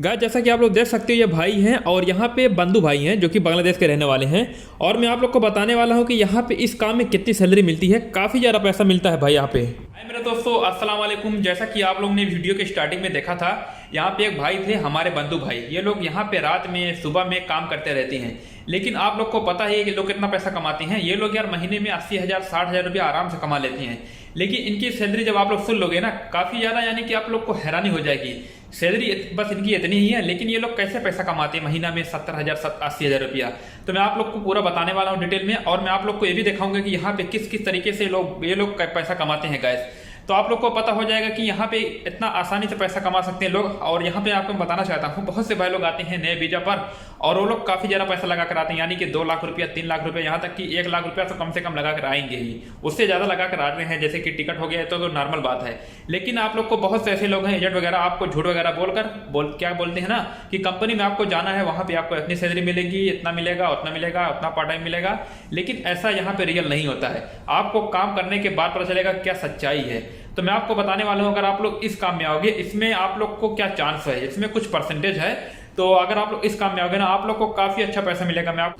Guys जैसा कि आप लोग देख सकते हो ये भाई हैं और यहाँ पे बंधु भाई हैं जो कि बांग्लादेश के रहने वाले हैं। और मैं आप लोग को बताने वाला हूँ कि यहाँ पे इस काम में कितनी सैलरी मिलती है। काफ़ी ज़्यादा पैसा मिलता है भाई यहाँ पे। हाय मेरे दोस्तों, अस्सलाम वालेकुम। जैसा कि आप लोग ने वीडियो के स्टार्टिंग में देखा था, यहाँ पे एक भाई थे हमारे बंधु भाई। ये लोग यहाँ पे रात में सुबह में काम करते रहते हैं। लेकिन आप लोग को पता है कि लोग कितना पैसा कमाते हैं। ये लोग यार महीने में 80,000 60,000 रुपया आराम से कमा लेते हैं। लेकिन इनकी सैलरी जब आप लोग सुन लोगे ना, काफ़ी ज़्यादा, यानी कि आप लोग को हैरानी हो जाएगी। सैलरी बस इनकी इतनी ही है, लेकिन ये लोग कैसे पैसा कमाते हैं महीना में 70,000 80,000 रुपया। तो मैं आप लोग को पूरा बताने वाला हूँ डिटेल में। और मैं आप लोग को ये भी दिखाऊंगा कि यहाँ पे किस किस तरीके से ये लोग पैसा कमाते हैं गाइस। तो आप लोग को पता हो जाएगा कि यहाँ पे इतना आसानी से पैसा कमा सकते हैं लोग। और यहाँ पे आपको बताना चाहता हूँ, बहुत से भाई लोग आते हैं नए वीजा पर और वो लोग काफ़ी ज़्यादा पैसा लगा कर आते हैं, यानी कि 2 लाख रुपया 3 लाख रुपया, यहाँ तक कि 1 लाख रुपया तो कम से कम लगा कर आएंगे ही। उससे ज़्यादा लगा कर आते हैं, जैसे कि टिकट हो गया तो नॉर्मल बात है। लेकिन आप लोग को बहुत से ऐसे लोग हैं एजेंट वगैरह, आपको झूठ वगैरह क्या बोलते हैं ना कि कंपनी में आपको जाना है, वहाँ पे आपको इतनी सैलरी मिलेगी, इतना मिलेगा, उतना मिलेगा, उतना पार्ट टाइम मिलेगा। लेकिन ऐसा यहाँ पे रियल नहीं होता है। आपको काम करने के बाद पता चलेगा क्या सच्चाई है। तो मैं आपको बताने वाला हूँ, अगर आप लोग इस काम में आओगे, इसमें आप लोग को क्या चांस है, इसमें कुछ परसेंटेज है। तो अगर आप लोग इस काम में आओगे ना, आप लोग को काफ़ी अच्छा पैसा मिलेगा।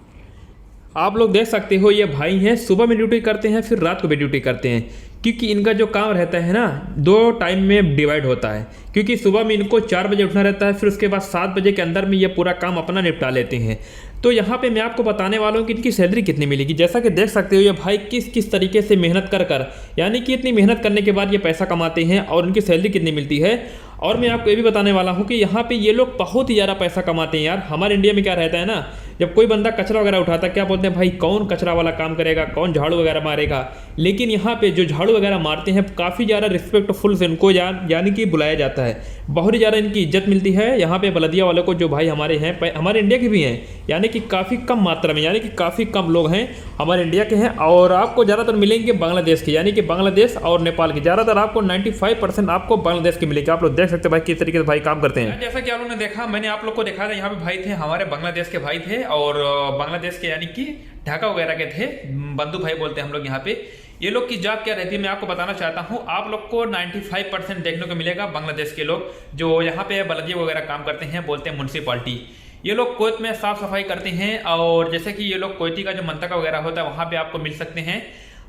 आप लोग देख सकते हो ये भाई हैं, सुबह में ड्यूटी करते हैं, फिर रात को भी ड्यूटी करते हैं। क्योंकि इनका जो काम रहता है ना, 2 टाइम में डिवाइड होता है। क्योंकि सुबह में इनको 4 बजे उठना रहता है, फिर उसके बाद 7 बजे के अंदर में ये पूरा काम अपना निपटा लेते हैं। तो यहाँ पे मैं आपको बताने वाला हूँ कि इनकी सैलरी कितनी मिलेगी। जैसा कि देख सकते हो ये भाई किस किस तरीके से मेहनत कर यानी कि इतनी मेहनत करने के बाद ये पैसा कमाते हैं और इनकी सैलरी कितनी मिलती है। और मैं आपको ये भी बताने वाला हूँ कि यहाँ पे ये लोग बहुत ही ज़्यादा पैसा कमाते हैं यार। हमारे इंडिया में क्या रहता है ना, जब कोई बंदा कचरा वगैरह उठाता है, क्या बोलते हैं भाई, कौन कचरा वाला काम करेगा, कौन झाड़ू वगैरह मारेगा। लेकिन यहाँ पे जो झाड़ू वगैरह मारते हैं, काफ़ी ज़्यादा रिस्पेक्टफुल से इनको यानी कि बुलाया जाता है। बहुत ही ज़्यादा इनकी इज्जत मिलती है यहाँ पे बलदिया वालों को। जो भाई हमारे हैं, हमारे इंडिया के भी हैं, यानी कि काफ़ी कम मात्रा में, यानी कि काफ़ी कम लोग हैं हमारे इंडिया के हैं। और आपको ज़्यादातर मिलेंगे बांग्लादेश के, यानी कि बांग्लादेश और नेपाल के। ज़्यादातर आपको 95% आपको बांग्लादेश के मिलेंगे। आप लोग देख सकते हैं भाई किस तरीके से भाई काम करते हैं। जैसा कि आप लोगों ने देखा, मैंने आप लोग को दिखाया था, यहाँ पे भाई थे हमारे बांग्लादेश के भाई थे, और बांग्लादेश के यानी कि ढाका वगैरह के थे, बंधु भाई बोलते हैं हम लोग यहाँ पे। ये लोग की जॉब क्या रहती है मैं आपको बताना चाहता हूँ। आप लोग को 95% देखने को मिलेगा बांग्लादेश के लोग जो यहाँ पे बलदिया वगैरह काम करते हैं, बोलते हैं म्युनिसिपालिटी। ये लोग कोयत में साफ सफाई करते हैं। और जैसे कि ये लोग कोयती का जो मंतका वगैरह होता है वहाँ पे आपको मिल सकते हैं।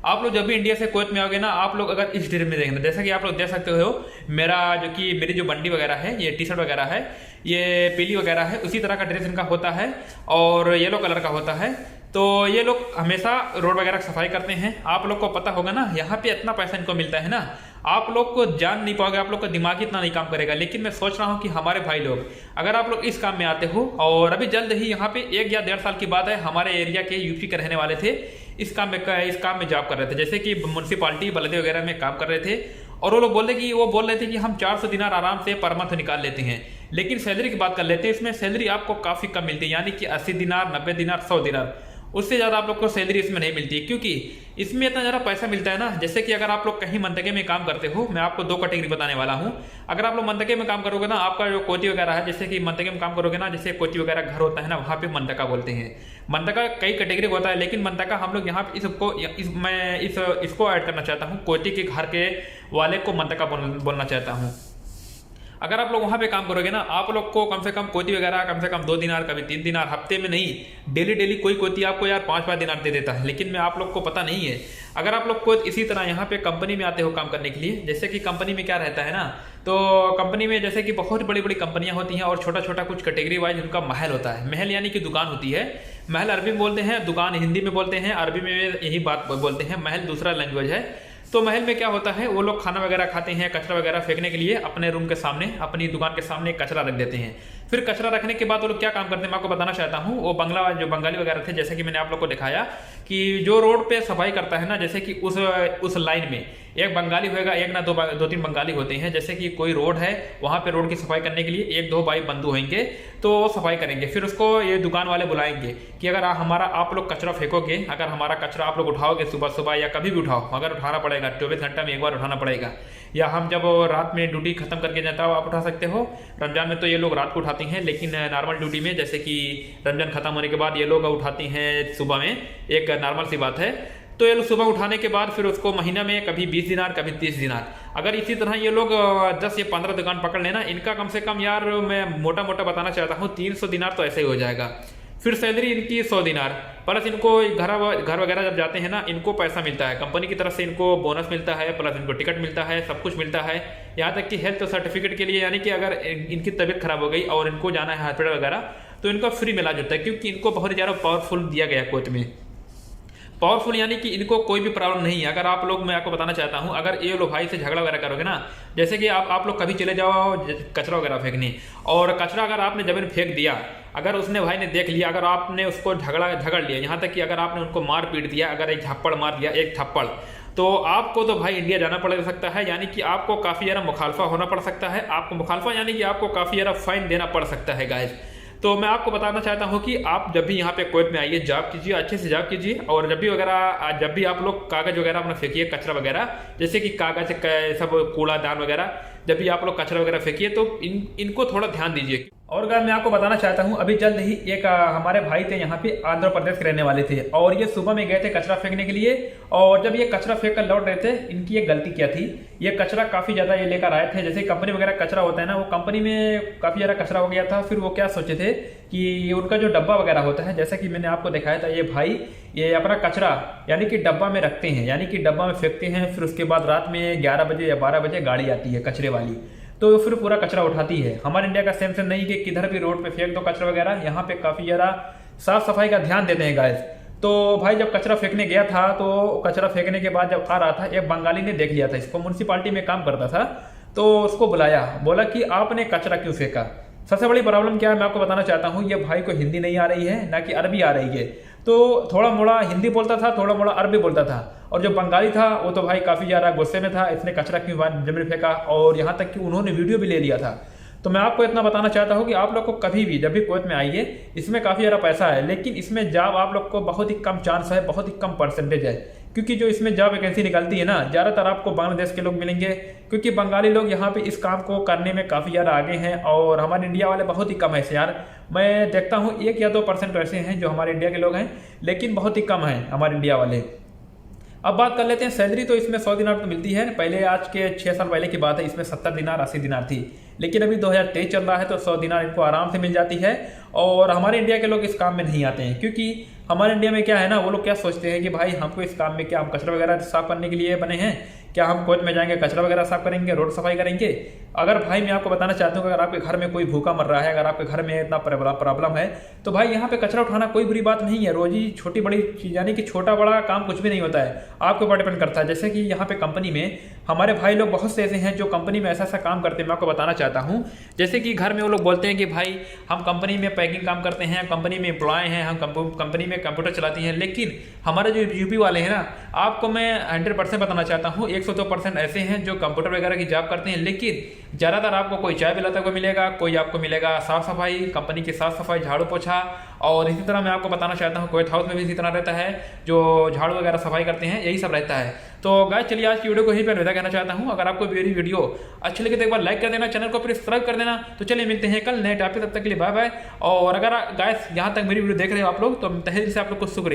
आप लोग जब भी इंडिया से कोयत में आओगे ना, आप लोग अगर इस ड्रेस में देखना, जैसा कि आप लोग देख सकते हो, मेरी जो बंडी वगैरह है, ये टी शर्ट वगैरह है, ये पीली वगैरह है, उसी तरह का ड्रेस इनका होता है और येलो कलर का होता है। तो ये लोग हमेशा रोड वगैरह की सफाई करते हैं। आप लोग को पता होगा ना, यहाँ पे इतना पैसा इनको मिलता है ना, आप लोग को जान नहीं पाओगे, आप लोग का दिमाग इतना नहीं काम करेगा। लेकिन मैं सोच रहा हूँ कि हमारे भाई लोग, अगर आप लोग इस काम में आते हो, और अभी जल्द ही यहाँ पे 1 या 1.5 साल की बात है, हमारे एरिया के यूपी के रहने वाले थे, इस काम में जॉब कर रहे थे, जैसे कि म्युनिसिपालिटी बलदे वगैरह में काम कर रहे थे। और वो लोग बोल रहे थे कि हम 400 दिनार आराम से पर मंथ निकाल लेते हैं। लेकिन सैलरी की बात कर लेते हैं, इसमें सैलरी आपको काफ़ी कम मिलती है, यानी कि 80 दिनार, 90 दिनार, 100 दिनार, उससे ज़्यादा आप लोग को सैलरी इसमें नहीं मिलती है। क्योंकि इसमें इतना ज़्यादा पैसा मिलता है ना, जैसे कि अगर आप लोग कहीं मंतके में काम करते हो, मैं आपको 2 कैटेगरी बताने वाला हूँ। अगर आप लोग मंतके में काम करोगे ना, आपका जो कोची वगैरह है, जैसे कि मंतके में काम करोगे ना, जैसे कोची वगैरह घर होता है ना, वहाँ पे मंतका बोलते हैं। मंतका कई कैटेगरी होता है, लेकिन मंतका हम लोग यहाँ पे इसको ऐड करना चाहता हूँ। कोची के घर के वाले को मंतका बोलना चाहता हूँ। अगर आप लोग वहाँ पे काम करोगे ना, आप लोग को कम से कम कोती वगैरह कम से कम 2 दिनार, कभी 3 दिनार, हफ्ते में नहीं, डेली कोई कोती आपको यार 5-5 दिनार दे देता है। लेकिन मैं आप लोग को पता नहीं है। अगर आप लोग को इसी तरह यहाँ पे कंपनी में आते हो काम करने के लिए, जैसे कि कंपनी में क्या रहता है ना, तो कंपनी में जैसे कि बहुत बड़ी बड़ी कंपनियाँ होती हैं और छोटा छोटा कुछ कैटेगरी वाइज उनका महल होता है। महल यानी कि दुकान होती है। महल अरबी में बोलते हैं, दुकान हिंदी में बोलते हैं, अरबी में यही बात बोलते हैं, महल दूसरा लैंग्वेज है। तो महल में क्या होता है, वो लोग खाना वगैरह खाते हैं, कचरा वगैरह फेंकने के लिए अपने रूम के सामने, अपनी दुकान के सामने कचरा रख देते हैं। फिर कचरा रखने के बाद वो लोग क्या काम करते हैं मैं आपको बताना चाहता हूँ। वो बंगाली वगैरह थे, जैसे कि मैंने आप लोग को दिखाया कि जो रोड पे सफाई करता है ना, जैसे कि उस लाइन में एक बंगाली होगा, एक ना 2-3 बंगाली होते हैं। जैसे कि कोई रोड है, वहाँ पे रोड की सफाई करने के लिए 1-2 भाई बंधु होंगे, तो वो सफाई करेंगे। फिर उसको ये दुकान वाले बुलाएंगे कि अगर आप लोग कचरा फेंकोगे, अगर हमारा कचरा आप लोग उठाओगे सुबह सुबह या कभी भी उठाओ, अगर उठाना पड़ेगा 24 घंटा में एक बार उठाना पड़ेगा, या हम जब रात में ड्यूटी खत्म करके जाता हो आप उठा सकते हो। रमजान में तो ये लोग रात को उठाते हैं, लेकिन नॉर्मल ड्यूटी में, जैसे कि रमजान खत्म होने के बाद ये लोग उठाते हैं सुबह में, एक नॉर्मल सी बात है। तो ये लोग सुबह उठाने के बाद फिर उसको महीना में कभी 20 दिनार कभी 30 दिनार, अगर इसी तरह ये लोग 10 या 15 दुकान पकड़ लेना, इनका कम से कम यार मैं मोटा मोटा बताना चाहता हूँ 300 दिनार तो ऐसे ही हो जाएगा। फिर सैलरी इनकी 100 दिनार, प्लस इनको घर वगैरह जब जाते हैं ना, इनको पैसा मिलता है कंपनी की तरफ से, इनको बोनस मिलता है, प्लस इनको टिकट मिलता है, सब कुछ मिलता है, यहाँ तक कि हेल्थ सर्टिफिकेट के लिए, यानी कि अगर इनकी तबीयत खराब हो गई और इनको जाना है हॉस्पिटल वगैरह तो इनका फ्री में इलाज होता है, क्योंकि इनको बहुत ज़्यादा पावरफुल दिया गया है कोच में। पावरफुल यानी कि इनको कोई भी प्रॉब्लम नहीं है। अगर आप लोग, मैं आपको बताना चाहता हूं, अगर ये लोग भाई से झगड़ा वगैरह करोगे ना, जैसे कि आप लोग कभी चले जाओ कचरा वगैरह फेंकने, और कचरा अगर आपने जमीन फेंक दिया, अगर उसने भाई ने देख लिया, अगर आपने उसको झगड़ लिया, यहाँ तक कि अगर आपने उनको मार पीट दिया, अगर एक झप्पड़ मार दिया, एक थप्पड़, तो आपको तो भाई इंडिया जाना पड़ सकता है, यानी कि आपको काफ़ी ज़्यादा मुखालफा होना पड़ सकता है। आपको मुखालफा यानी कि आपको काफ़ी ज़्यादा फाइन देना पड़ सकता है गाइस। तो मैं आपको बताना चाहता हूँ कि आप जब भी यहाँ पे कुवैत में आइए, जॉब कीजिए, अच्छे से जॉब कीजिए, और जब भी आप लोग कागज़ वगैरह अपना फेंकिए, कचरा वगैरह, जैसे कि कागज़ सब कूड़ादान वगैरह, जब भी आप लोग कचरा वगैरह फेंकिए तो इनको थोड़ा ध्यान दीजिए। और गाइस मैं आपको बताना चाहता हूँ, अभी जल्द ही एक हमारे भाई थे यहाँ पे, आंध्र प्रदेश के रहने वाले थे, और ये सुबह में गए थे कचरा फेंकने के लिए, और जब ये कचरा फेंक कर लौट रहे थे, इनकी ये गलती क्या थी, ये कचरा काफ़ी ज़्यादा ये लेकर आए थे, जैसे कंपनी वगैरह कचरा होता है ना, वो कंपनी में काफ़ी ज़्यादा कचरा हो गया था। फिर वो क्या सोचे थे कि उनका जो डब्बा वगैरह होता है, जैसा कि मैंने आपको दिखाया था, ये भाई ये अपना कचरा यानी कि डब्बा में रखते हैं, यानी कि डब्बा में फेंकते हैं, फिर उसके बाद रात में 11 बजे या 12 बजे गाड़ी आती है कचरे वाली, तो फिर पूरा कचरा उठाती है। हमारे इंडिया का सेम नहीं कि किधर भी रोड पे फेंक दो कचरा वगैरह, यहाँ पे काफ़ी ज़्यादा साफ सफाई का ध्यान देते हैं गाइस। तो भाई जब कचरा फेंकने गया था, तो कचरा फेंकने के बाद जब आ रहा था, एक बंगाली ने देख लिया था इसको, म्यूनसिपालिटी में काम करता था, तो उसको बुलाया, बोला कि आपने कचरा क्यों फेंका। सबसे बड़ी प्रॉब्लम क्या है मैं आपको बताना चाहता हूँ, ये भाई को हिंदी नहीं आ रही है, ना कि अरबी आ रही है, तो थोड़ा मोड़ा हिंदी बोलता था, थोड़ा मोड़ा अरबी बोलता था, और जो बंगाली था वो तो भाई काफ़ी ज़्यादा गुस्से में था, इसने कचरा क्यों जमीन फेंका, और यहाँ तक कि उन्होंने वीडियो भी ले लिया था। तो मैं आपको इतना बताना चाहता हूँ कि आप लोग को कभी भी जब भी कुवैत में आइए, इसमें काफ़ी ज़्यादा पैसा है, लेकिन इसमें जॉब आप लोग को बहुत ही कम चांस है, बहुत ही कम परसेंटेज है, क्योंकि जो इसमें जॉब वैकेंसी निकलती है ना, ज़्यादातर आपको बांग्लादेश के लोग मिलेंगे, क्योंकि बंगाली लोग यहाँ पे इस काम को करने में काफ़ी ज़्यादा आगे हैं, और हमारे इंडिया वाले बहुत ही कम है यार। मैं देखता हूँ 1 या 2% ऐसे हैं जो हमारे इंडिया के लोग हैं, लेकिन बहुत ही कम हैं हमारे इंडिया वाले। अब बात कर लेते हैं सैलरी, तो इसमें 100 दिनार तो मिलती है। पहले आज के 6 साल पहले की बात है, इसमें 70 दिनार 80 दिनार थी, लेकिन अभी 2023 चल रहा है, तो 100 दिनार इनको आराम से मिल जाती है। और हमारे इंडिया के लोग इस काम में नहीं आते हैं, क्योंकि हमारे इंडिया में क्या है ना, वो लोग क्या सोचते हैं कि भाई हमको इस काम में, क्या हम कचरा वगैरह साफ करने के लिए बने हैं, क्या हम कुवैत में जाएंगे कचरा वगैरह साफ करेंगे, रोड सफाई करेंगे। अगर भाई मैं आपको बताना चाहता हूँ, अगर आपके घर में कोई भूखा मर रहा है, अगर आपके घर में इतना प्रॉब्लम है, तो भाई यहाँ पे कचरा उठाना कोई बुरी बात नहीं है। रोजी छोटी बड़ी चीज, यानी कि छोटा बड़ा काम कुछ भी नहीं होता है, आपके ऊपर डिपेंड करता है। जैसे कि यहाँ पे कंपनी में हमारे भाई लोग बहुत से ऐसे हैं जो कंपनी में ऐसा काम करते हैं, मैं आपको बताना चाहता हूँ। जैसे कि घर में वो लोग बोलते हैं कि भाई हम कंपनी में पैकिंग काम करते हैं, कंपनी में एम्प्लॉय हैं, हम कंपनी में कंप्यूटर चलाती हैं, लेकिन हमारे जो यूपी वाले हैं ना, आपको मैं 100% बताना चाहता हूँ, 102% ऐसे हैं जो कंप्यूटर वगैरह की जॉब करते हैं, लेकिन ज़्यादातर आपको कोई चाय पिलाता हुआ मिलेगा, कोई आपको मिलेगा साफ सफाई, कंपनी की साफ सफाई, झाड़ू पोछा। और इसी तरह मैं आपको बताना चाहता हूँ कुवैत हाउस में भी इसी तरह रहता है, जो झाड़ू वगैरह सफाई करते हैं, यही सब रहता है। तो गाइस चलिए आज की वीडियो को यहीं पर अलविदा कहना चाहता हूँ। अगर आपको मेरी वीडियो अच्छी लगे तो एक बार लाइक कर देना, चैनल को फिर सब्सक्राइब कर देना। तो चलिए मिलते हैं कल नए टॉपिक, तब तक के लिए बाय बाय। और अगर गाइस यहाँ तक मेरी वीडियो देख रहे हो आप लोग, तो तहे दिल से आप लोग को शुक्रिया।